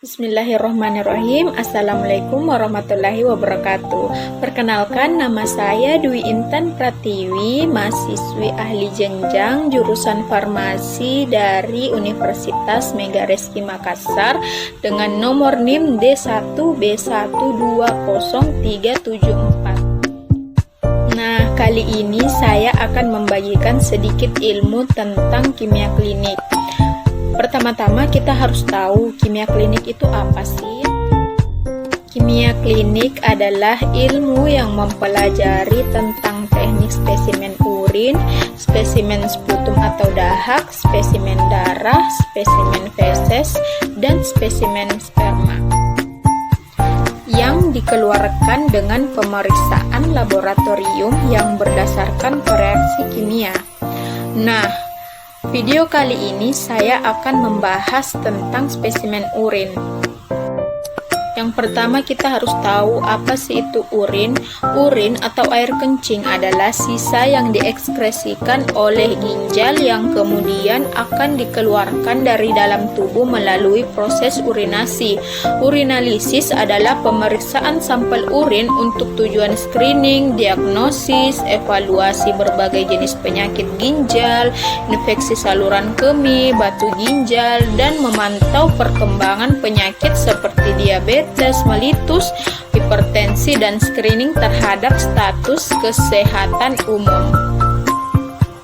Bismillahirrahmanirrahim. Assalamualaikum warahmatullahi wabarakatuh. Perkenalkan, nama saya Dwi Intan Pratiwi, mahasiswi ahli jenjang jurusan farmasi dari Universitas Megareski Makassar dengan nomor NIM D1B1200374. Nah, kali ini saya akan membagikan sedikit ilmu tentang kimia klinik. Pertama-tama kita harus tahu kimia klinik itu apa sih? Kimia klinik adalah ilmu yang mempelajari tentang teknik spesimen urin, spesimen sputum atau dahak, spesimen darah, spesimen feses, dan spesimen sperma yang dikeluarkan dengan pemeriksaan laboratorium yang berdasarkan reaksi kimia. Nah, video kali ini saya akan membahas tentang spesimen urin. Yang pertama kita harus tahu apa sih itu urin. Urin atau air kencing adalah sisa yang diekskresikan oleh ginjal yang kemudian akan dikeluarkan dari dalam tubuh melalui proses urinasi. Urinalisis adalah pemeriksaan sampel urin untuk tujuan screening, diagnosis, evaluasi berbagai jenis penyakit ginjal, infeksi saluran kemih, batu ginjal, dan memantau perkembangan penyakit seperti diabetes, melitus, hipertensi, dan screening terhadap status kesehatan umum.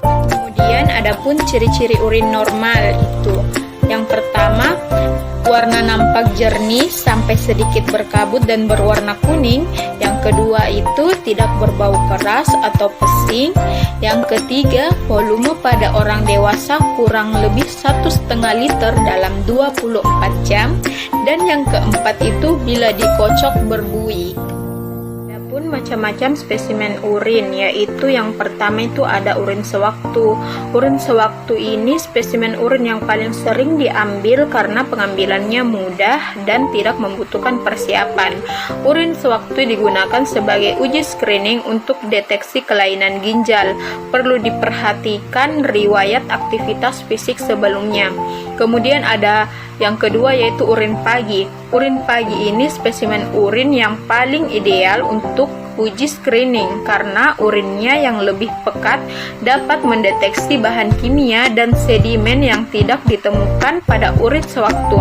Kemudian adapun ciri-ciri urin normal itu, yang pertama, warna nampak jernih sampai sedikit berkabut dan berwarna kuning. Yang kedua itu tidak berbau keras atau pesing. Yang ketiga, volume pada orang dewasa kurang lebih 1,5 liter dalam 24 jam. Dan yang keempat itu bila dikocok berbuih. Adapun macam-macam spesimen urin, yaitu yang pertama itu ada urin sewaktu. Urin sewaktu ini spesimen urin yang paling sering diambil karena pengambilannya mudah dan tidak membutuhkan persiapan. Urin sewaktu digunakan sebagai uji screening untuk deteksi kelainan ginjal. Perlu diperhatikan riwayat aktivitas fisik sebelumnya. Kemudian ada yang kedua yaitu urin pagi. Urin pagi ini spesimen urin yang paling ideal untuk uji screening karena urinnya yang lebih pekat dapat mendeteksi bahan kimia dan sedimen yang tidak ditemukan pada urin sewaktu.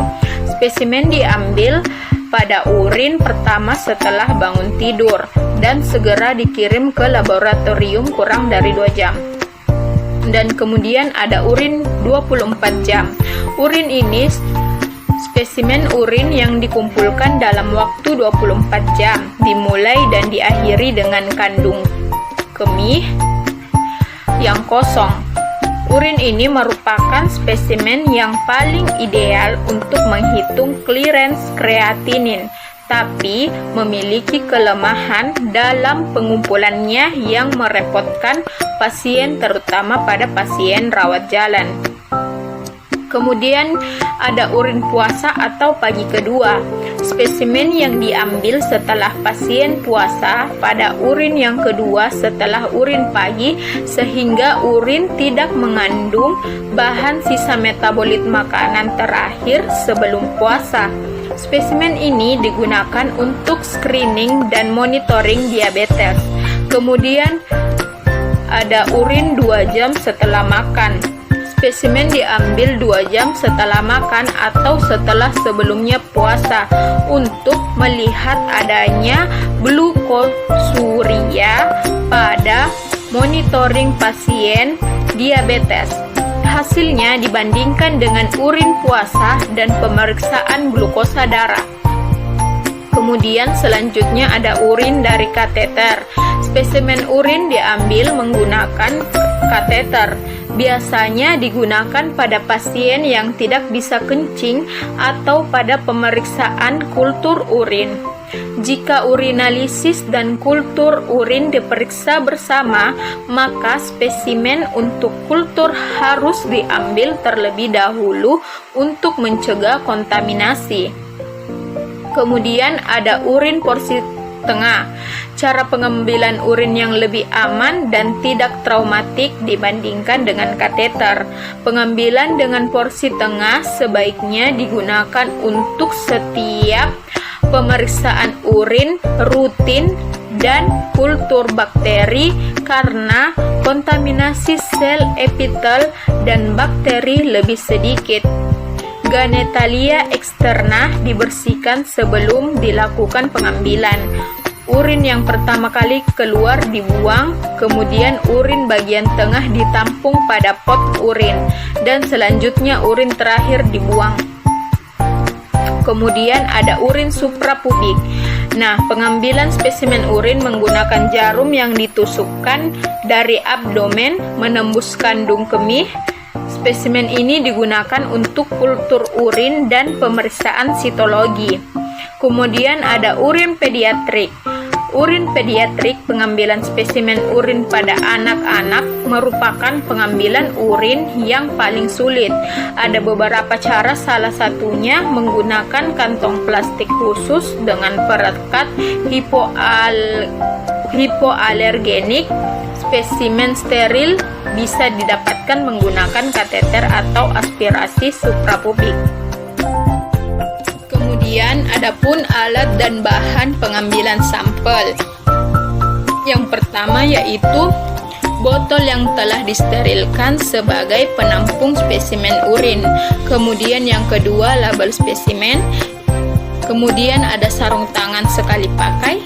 Spesimen diambil pada urin pertama setelah bangun tidur dan segera dikirim ke laboratorium kurang dari 2 jam. Dan kemudian ada urin 24 jam. Urin ini spesimen urin yang dikumpulkan dalam waktu 24 jam, dimulai dan diakhiri dengan kandung kemih yang kosong. Urin ini merupakan spesimen yang paling ideal untuk menghitung clearance kreatinin, tapi memiliki kelemahan dalam pengumpulannya yang merepotkan pasien, terutama pada pasien rawat jalan. Kemudian ada urin puasa atau pagi kedua. Spesimen yang diambil setelah pasien puasa pada urin yang kedua setelah urin pagi sehingga urin tidak mengandung bahan sisa metabolit makanan terakhir sebelum puasa. Spesimen ini digunakan untuk screening dan monitoring diabetes. Kemudian ada urin 2 jam setelah makan. Spesimen diambil 2 jam setelah makan atau setelah sebelumnya puasa untuk melihat adanya glukosuria pada monitoring pasien diabetes. Hasilnya dibandingkan dengan urin puasa dan pemeriksaan glukosa darah. Kemudian selanjutnya ada urin dari kateter. Spesimen urin diambil menggunakan kateter. Biasanya digunakan pada pasien yang tidak bisa kencing atau pada pemeriksaan kultur urin. Jika urinalisis dan kultur urin diperiksa bersama, maka spesimen untuk kultur harus diambil terlebih dahulu untuk mencegah kontaminasi. Kemudian ada urin tengah. Cara pengambilan urin yang lebih aman dan tidak traumatik dibandingkan dengan kateter. Pengambilan dengan porsi tengah sebaiknya digunakan untuk setiap pemeriksaan urin rutin dan kultur bakteri karena kontaminasi sel epitel dan bakteri lebih sedikit. Genitalia eksterna dibersihkan sebelum dilakukan pengambilan. Urin yang pertama kali keluar dibuang, kemudian urin bagian tengah ditampung pada pot urin, dan selanjutnya urin terakhir dibuang. Kemudian ada urin suprapubik. Nah, pengambilan spesimen urin menggunakan jarum yang ditusukkan dari abdomen menembus kandung kemih. Spesimen ini digunakan untuk kultur urin dan pemeriksaan sitologi. Kemudian ada urin pediatrik. Urin pediatrik, pengambilan spesimen urin pada anak-anak merupakan pengambilan urin yang paling sulit. Ada beberapa cara, salah satunya menggunakan kantong plastik khusus dengan perekat hipoalergenik. Spesimen steril bisa didapatkan menggunakan kateter atau aspirasi suprapubik. Kemudian adapun alat dan bahan pengambilan sampel. Yang pertama yaitu botol yang telah disterilkan sebagai penampung spesimen urin. Kemudian yang kedua label spesimen. Kemudian ada sarung tangan sekali pakai.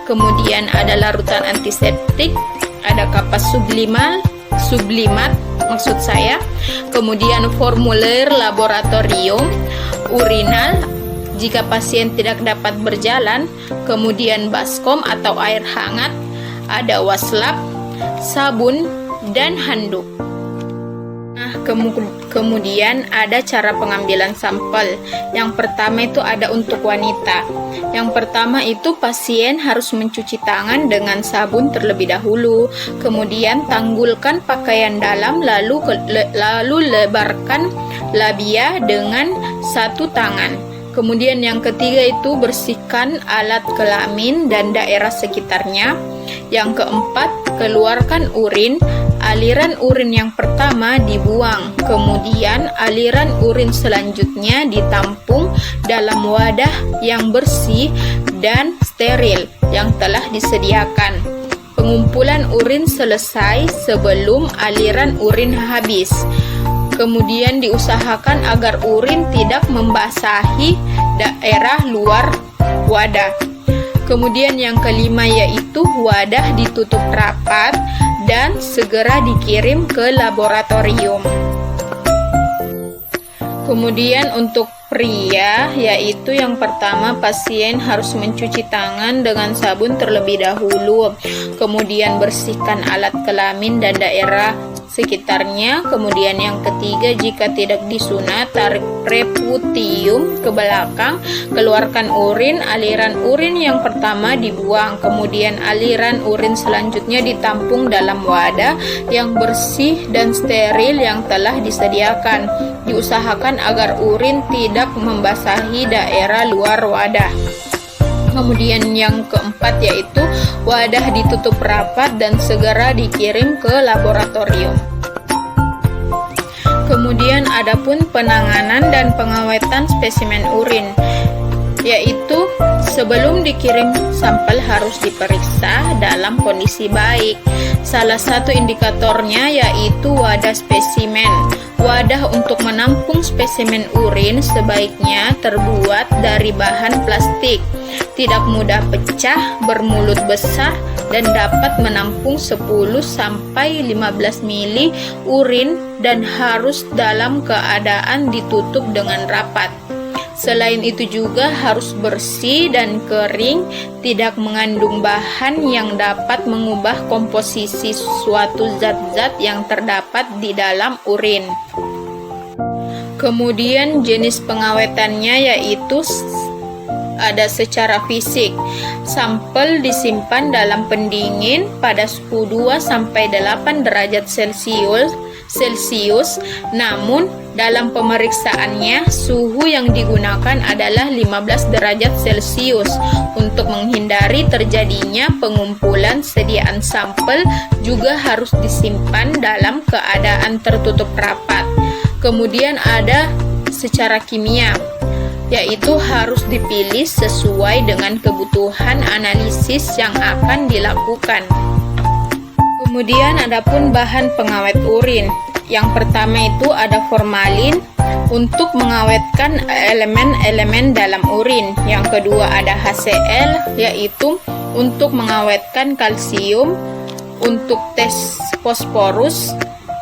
Kemudian ada larutan antiseptik, ada kapas sublimat maksud saya. Kemudian formulir laboratorium, urinal jika pasien tidak dapat berjalan, kemudian baskom atau air hangat, ada waslap, sabun, dan handuk. Nah, kemudian ada cara pengambilan sampel. Yang pertama itu ada untuk wanita. Yang pertama itu pasien harus mencuci tangan dengan sabun terlebih dahulu. Kemudian tanggulkan pakaian dalam, lalu lebarkan labia dengan satu tangan. Kemudian yang ketiga itu bersihkan alat kelamin dan daerah sekitarnya. Yang keempat, keluarkan urin. Aliran urin yang pertama dibuang, kemudian aliran urin selanjutnya ditampung dalam wadah yang bersih dan steril yang telah disediakan. Pengumpulan urin selesai sebelum aliran urin habis. Kemudian diusahakan agar urin tidak membasahi daerah luar wadah. Kemudian yang kelima yaitu wadah ditutup rapat dan segera dikirim ke laboratorium. Kemudian untuk pria yaitu yang pertama pasien harus mencuci tangan dengan sabun terlebih dahulu. Kemudian bersihkan alat kelamin dan daerah sekitarnya. Kemudian yang ketiga, jika tidak disunat, tarik preputium ke belakang, keluarkan urin. Aliran urin yang pertama dibuang, kemudian aliran urin selanjutnya ditampung dalam wadah yang bersih dan steril yang telah disediakan. Diusahakan agar urin tidak membasahi daerah luar wadah. Kemudian yang keempat yaitu wadah ditutup rapat dan segera dikirim ke laboratorium. Kemudian adapun penanganan dan pengawetan spesimen urin, yaitu sebelum dikirim sampel harus diperiksa dalam kondisi baik. Salah satu indikatornya yaitu wadah spesimen. Wadah untuk menampung spesimen urin sebaiknya terbuat dari bahan plastik, tidak mudah pecah, bermulut besar, dan dapat menampung 10-15 mili urin dan harus dalam keadaan ditutup dengan rapat. Selain itu juga harus bersih dan kering, tidak mengandung bahan yang dapat mengubah komposisi suatu zat-zat yang terdapat di dalam urin. Kemudian jenis pengawetannya yaitu ada secara fisik. Sampel disimpan dalam pendingin pada suhu 2-8 derajat Celcius Celcius, namun dalam pemeriksaannya suhu yang digunakan adalah 15 derajat Celcius. Untuk menghindari terjadinya pengumpulan, sediaan sampel juga harus disimpan dalam keadaan tertutup rapat. Kemudian ada secara kimia, yaitu harus dipilih sesuai dengan kebutuhan analisis yang akan dilakukan. Kemudian adapun bahan pengawet urin. Yang pertama itu ada formalin untuk mengawetkan elemen-elemen dalam urin. Yang kedua ada HCl, yaitu untuk mengawetkan kalsium untuk tes fosforus.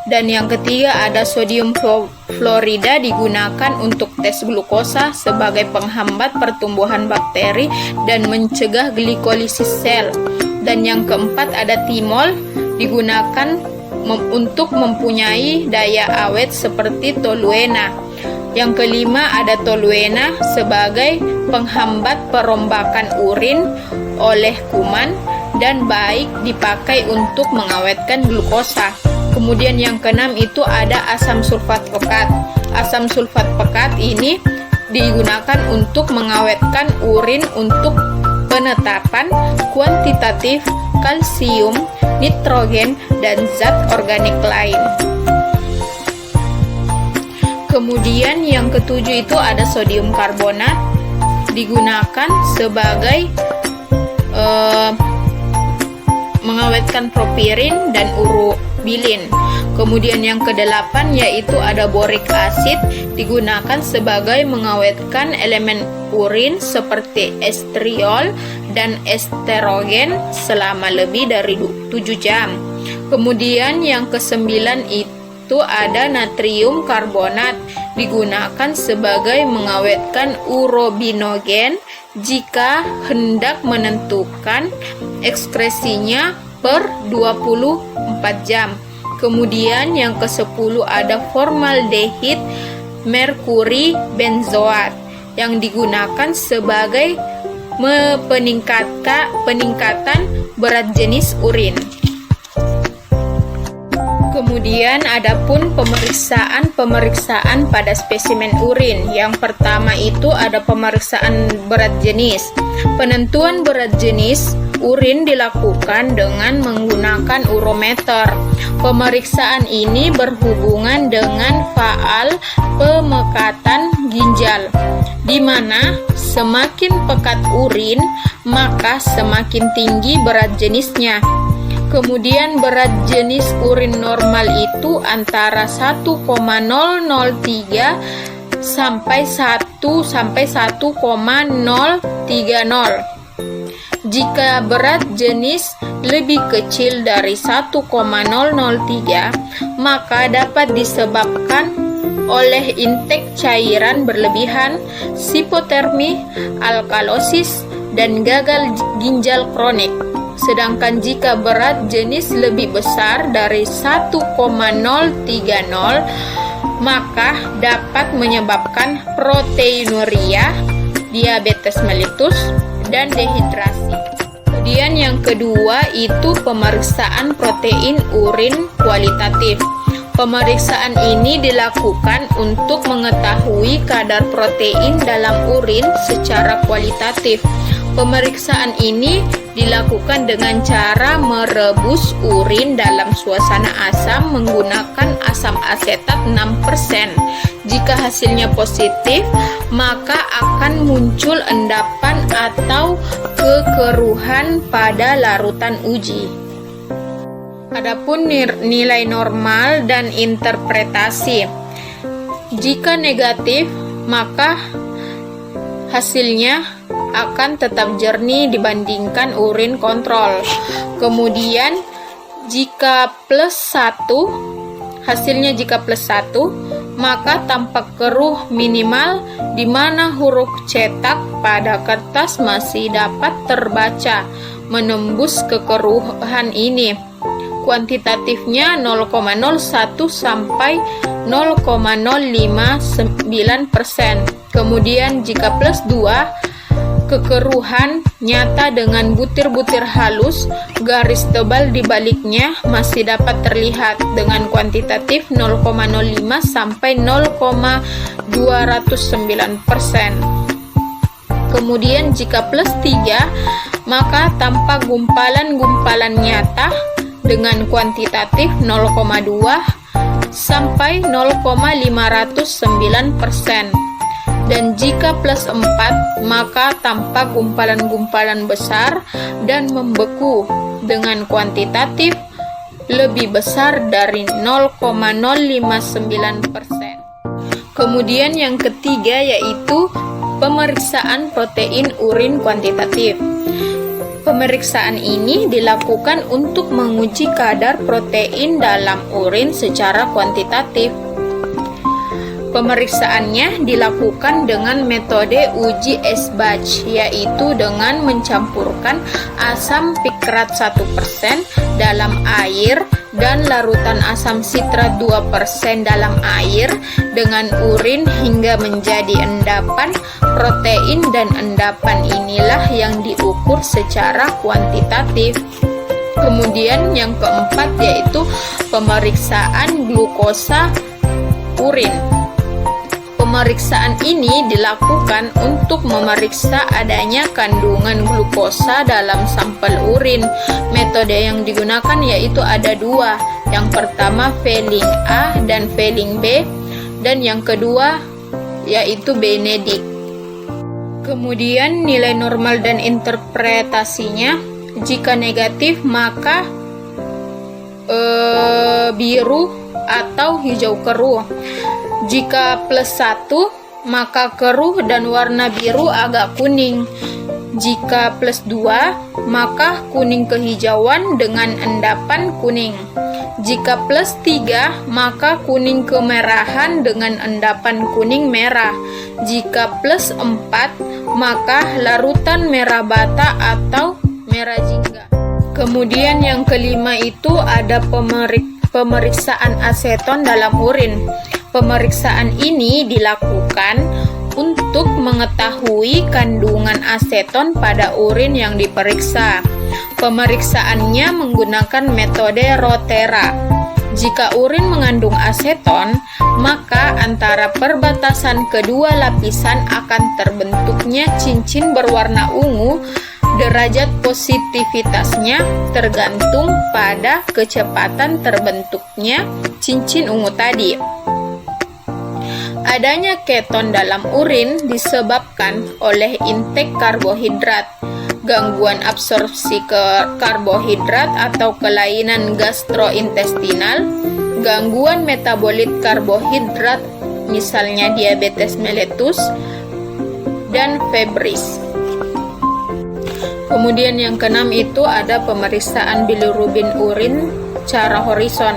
Dan yang ketiga ada sodium fluorida, digunakan untuk tes glukosa sebagai penghambat pertumbuhan bakteri dan mencegah glikolisis sel. Dan yang keempat ada timol, digunakan untuk mempunyai daya awet seperti toluena. Yang kelima ada toluena sebagai penghambat perombakan urin oleh kuman dan baik dipakai untuk mengawetkan glukosa. Kemudian yang keenam itu ada asam sulfat pekat. Asam sulfat pekat ini digunakan untuk mengawetkan urin untuk penetapan kuantitatif kalsium, nitrogen, dan zat organik lain. Kemudian yang ketujuh itu ada sodium karbonat, digunakan sebagai mengawetkan propirin dan urobilin. Kemudian yang kedelapan yaitu ada borik acid, digunakan sebagai mengawetkan elemen urin seperti estriol dan estrogen selama lebih dari 7 jam. Kemudian yang kesembilan itu ada natrium karbonat, digunakan sebagai mengawetkan urobinogen jika hendak menentukan ekskresinya per 24 jam. Kemudian yang ke-10 ada formaldehid merkuri benzoat yang digunakan sebagai peningkatan berat jenis urin. Kemudian adapun pemeriksaan pada spesimen urin. Yang pertama itu ada pemeriksaan berat jenis. Penentuan berat jenis urin dilakukan dengan menggunakan urometer. Pemeriksaan ini berhubungan dengan faal pemekatan ginjal, di mana semakin pekat urin, maka semakin tinggi berat jenisnya. Kemudian berat jenis urin normal itu antara 1,003 sampai 1,030. Jika berat jenis lebih kecil dari 1,003, maka dapat disebabkan oleh intake cairan berlebihan, hipotermi, alkalosis, dan gagal ginjal kronik. Sedangkan jika berat jenis lebih besar dari 1,030, maka dapat menyebabkan proteinuria, diabetes mellitus, dan dehidrasi. Kemudian yang kedua itu pemeriksaan protein urin kualitatif. Pemeriksaan ini dilakukan untuk mengetahui kadar protein dalam urin secara kualitatif. Pemeriksaan ini dilakukan dengan cara merebus urin dalam suasana asam menggunakan asam asetat 6%. Jika hasilnya positif, maka akan muncul endapan atau kekeruhan pada larutan uji. Adapun nilai normal dan interpretasi. Jika negatif, maka hasilnya akan tetap jernih dibandingkan urin kontrol. Kemudian jika plus 1, hasilnya jika plus 1, maka tampak keruh minimal di mana huruf cetak pada kertas masih dapat terbaca menembus kekeruhan ini. Kuantitatifnya 0,01 sampai 0,059%. Kemudian jika plus 2, kekeruhan nyata dengan butir-butir halus, garis tebal di baliknya masih dapat terlihat dengan kuantitatif 0,05 sampai 0,209%. Kemudian jika plus 3, maka tampak gumpalan-gumpalan nyata dengan kuantitatif 0,2 sampai 0,509%. Dan jika plus 4, maka tampak gumpalan-gumpalan besar dan membeku dengan kuantitatif lebih besar dari 0,059%. Kemudian yang ketiga yaitu pemeriksaan protein urin kuantitatif. Pemeriksaan ini dilakukan untuk menguji kadar protein dalam urin secara kuantitatif. Pemeriksaannya dilakukan dengan metode uji S-batch, yaitu dengan mencampurkan asam pikrat 1% dalam air dan larutan asam sitrat 2% dalam air dengan urin hingga menjadi endapan protein, dan endapan inilah yang diukur secara kuantitatif. Kemudian yang keempat yaitu pemeriksaan glukosa urin. Pemeriksaan ini dilakukan untuk memeriksa adanya kandungan glukosa dalam sampel urin. Metode yang digunakan yaitu ada dua. Yang pertama Fehling A dan Fehling B, dan yang kedua yaitu Benedict. Kemudian nilai normal dan interpretasinya, jika negatif maka biru atau hijau keruh. Jika plus 1, maka keruh dan warna biru agak kuning. Jika plus 2, maka kuning kehijauan dengan endapan kuning. Jika plus 3, maka kuning kemerahan dengan endapan kuning merah. Jika plus 4, maka larutan merah bata atau merah jingga. Kemudian yang kelima itu ada pemeriksaan aseton dalam urin. Pemeriksaan ini dilakukan untuk mengetahui kandungan aseton pada urin yang diperiksa. Pemeriksaannya menggunakan metode Rotera. Jika urin mengandung aseton, maka antara perbatasan kedua lapisan akan terbentuknya cincin berwarna ungu. Derajat positivitasnya tergantung pada kecepatan terbentuknya cincin ungu tadi. Adanya keton dalam urin disebabkan oleh intake karbohidrat, gangguan absorpsi karbohidrat atau kelainan gastrointestinal, gangguan metabolit karbohidrat misalnya diabetes mellitus, dan febris. Kemudian yang keenam itu ada pemeriksaan bilirubin urin secara horizon.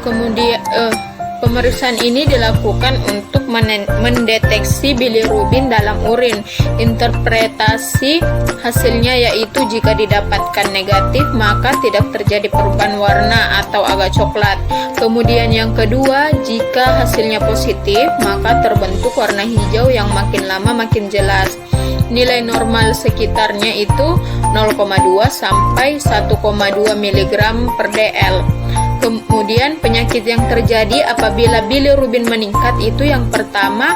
Kemudian pemeriksaan ini dilakukan untuk mendeteksi bilirubin dalam urin. Interpretasi hasilnya yaitu jika didapatkan negatif maka tidak terjadi perubahan warna atau agak coklat. Kemudian yang kedua, jika hasilnya positif maka terbentuk warna hijau yang makin lama makin jelas. Nilai normal sekitarnya itu 0,2 sampai 1,2 mg per dl. Kemudian penyakit yang terjadi apabila bilirubin meningkat itu yang pertama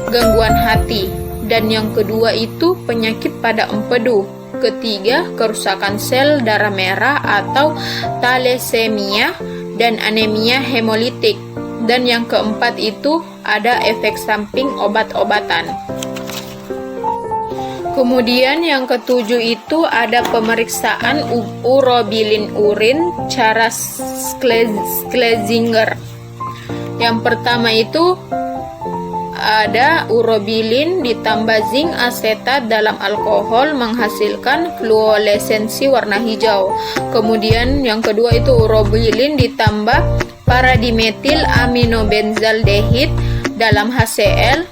gangguan hati, dan yang kedua itu penyakit pada empedu, ketiga kerusakan sel darah merah atau thalassemia dan anemia hemolitik, dan yang keempat itu ada efek samping obat-obatan. Kemudian yang ketujuh itu ada pemeriksaan urobilin urin cara Schlesinger. Yang pertama itu ada urobilin ditambah zinc asetat dalam alkohol menghasilkan fluoresensi warna hijau. Kemudian yang kedua itu urobilin ditambah paradimetil aminobenzaldehid dalam HCl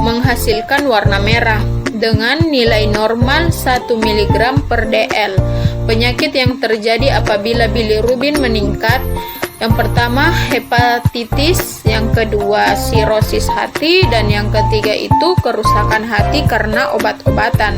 menghasilkan warna merah dengan nilai normal 1 mg per dl. Penyakit yang terjadi apabila bilirubin meningkat Yang pertama hepatitis, yang kedua sirosis hati, dan yang ketiga itu kerusakan hati karena obat-obatan.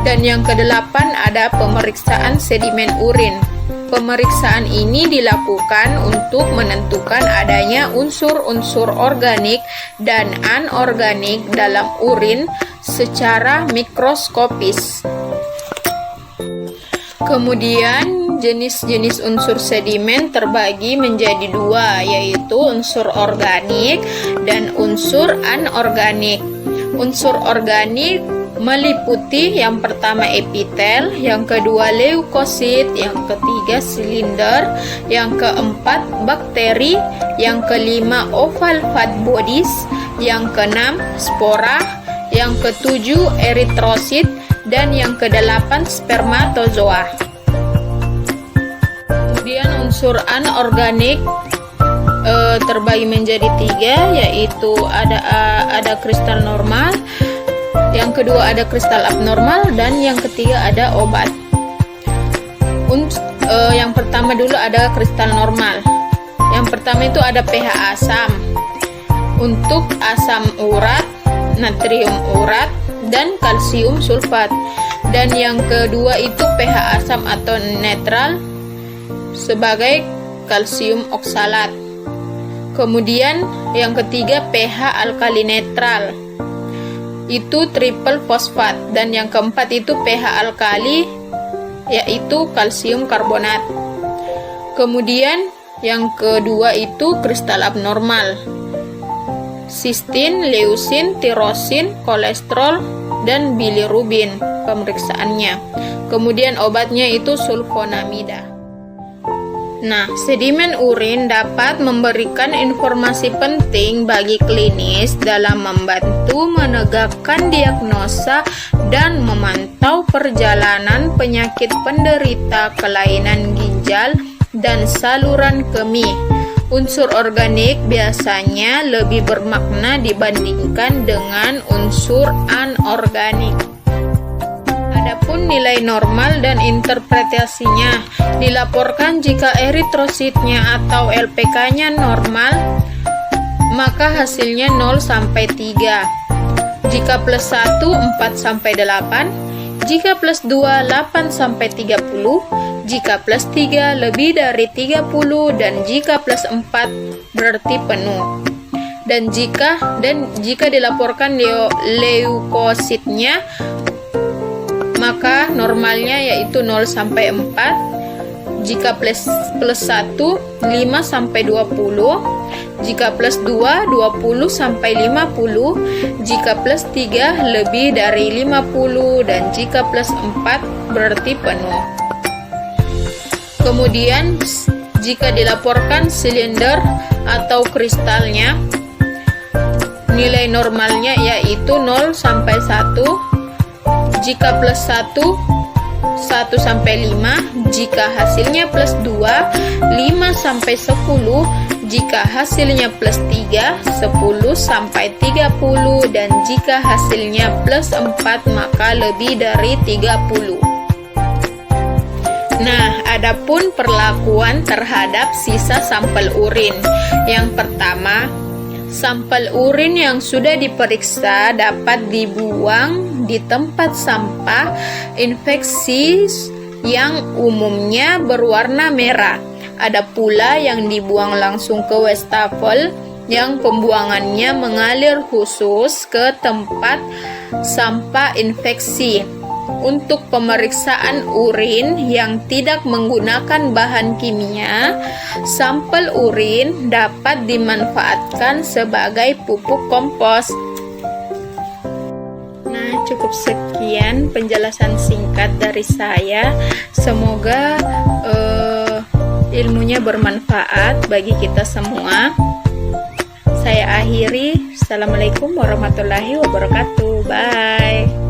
Dan yang kedelapan ada pemeriksaan sedimen urin. Pemeriksaan ini dilakukan untuk menentukan adanya unsur-unsur organik dan anorganik dalam urin secara mikroskopis. Kemudian jenis-jenis unsur sedimen terbagi menjadi dua, yaitu unsur organik dan unsur anorganik. Unsur organik meliputi yang pertama epitel, yang kedua leukosit, yang ketiga silinder, yang keempat bakteri, yang kelima oval fat bodies, yang keenam spora, yang ketujuh eritrosit, dan yang kedelapan spermatozoa. Kemudian unsur anorganik terbagi menjadi tiga, yaitu ada kristal normal, yang kedua ada kristal abnormal, dan yang ketiga ada obat. Yang pertama dulu ada kristal normal. Yang pertama itu ada pH asam. Untuk asam urat, natrium urat, dan kalsium sulfat. Dan yang kedua itu pH asam atau netral sebagai kalsium oksalat. Kemudian yang ketiga pH alkali netral, itu triple fosfat. Dan yang keempat itu pH alkali, yaitu kalsium karbonat. Kemudian yang kedua itu kristal abnormal, sistin, leusin, tirosin, kolesterol, dan bilirubin pemeriksaannya. Kemudian obatnya itu sulfonamida. Nah, sedimen urin dapat memberikan informasi penting bagi klinis dalam membantu menegakkan diagnosa dan memantau perjalanan penyakit penderita kelainan ginjal dan saluran kemih. Unsur organik biasanya lebih bermakna dibandingkan dengan unsur anorganik. Adapun nilai normal dan interpretasinya, dilaporkan jika eritrositnya atau LPK-nya normal, maka hasilnya 0 sampai 3. Jika plus 1, 4 sampai 8. Jika plus 2, 8 sampai 30. Jika plus 3 lebih dari 30, dan jika plus 4 berarti penuh. Dan jika dilaporkan leukositnya, maka normalnya yaitu 0 sampai 4. Jika plus 1 5 sampai 20. Jika plus 2 20 sampai 50. Jika plus 3 lebih dari 50, dan jika plus 4 berarti penuh. Kemudian jika dilaporkan silinder atau kristalnya, nilai normalnya yaitu 0 sampai 1. Jika plus 1 sampai 5. Jika hasilnya plus 2 5 sampai 10. Jika hasilnya plus 3 10 sampai 30, dan jika hasilnya plus 4 maka lebih dari 30. Nah, adapun perlakuan terhadap sisa sampel urin. Yang pertama, sampel urin yang sudah diperiksa dapat dibuang di tempat sampah infeksi yang umumnya berwarna merah. Ada pula yang dibuang langsung ke wastafel yang pembuangannya mengalir khusus ke tempat sampah infeksi. Untuk pemeriksaan urin yang tidak menggunakan bahan kimia, sampel urin dapat dimanfaatkan sebagai pupuk kompos. Nah, cukup sekian penjelasan singkat dari saya. Semoga ilmunya bermanfaat bagi kita semua. Saya akhiri. Assalamualaikum warahmatullahi wabarakatuh. Bye.